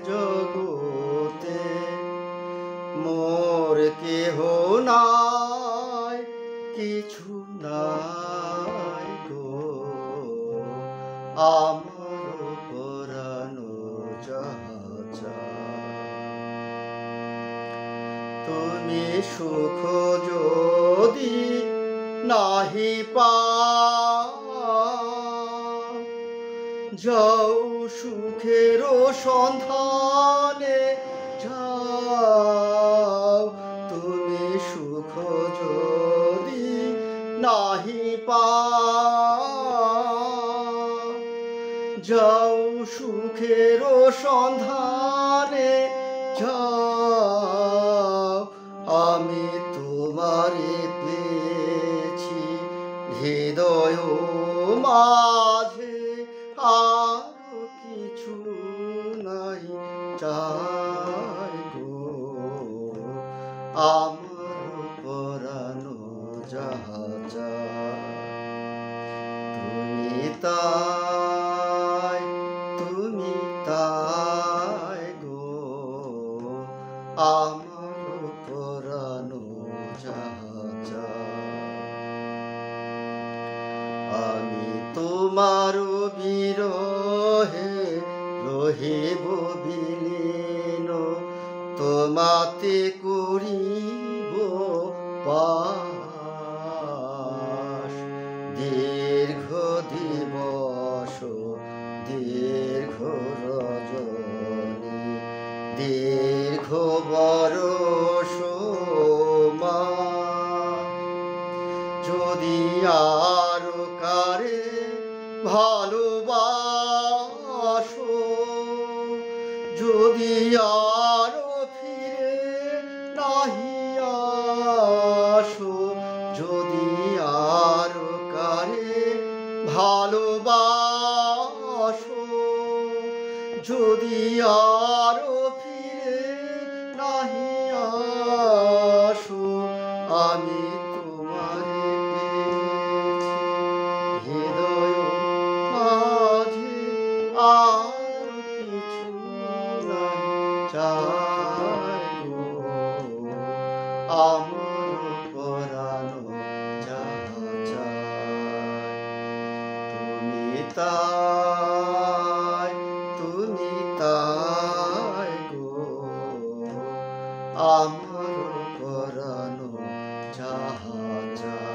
জগতে মোর কেহ নাই, কিছু নাই গো, আমার পরানো যাহা চায়। তুমি সুখ যদি নাহি পাও, যাও সুখের সন্ধানে যাও। তুমি সুখ যদি নাহি পাও, যাও সুখের সন্ধানে যাও। আমি তোমারে পেয়েছি হৃদয় মাঝে, আর কিছু নাই চাই গো, আমার পরানো যাহা চায়। তুমি তাই, তুমি তাই গো, আমার পরানো যাহা চায়। আমি তোমার বিরহে রহিব বিলীন, তোমাতে করিব বাস। দীর্ঘ দিবস দীর্ঘ রজনী, দীর্ঘ বরষ মাস। যদি আরো কারে ভালোবাসো, যদি আরো ফিরে নাহি আসো, যদি আরো কারে ভালোবাসো, যদি আরো ফিরে নাহি আসো, আমি তোমারে পেয়েছি হৃদয় মাঝে, আর কিছু নাই চাই গো, আমার পরানো যাহা চায়। তুমি তাই, তুমি তাই গো, আমার পরানো যাহা চায়।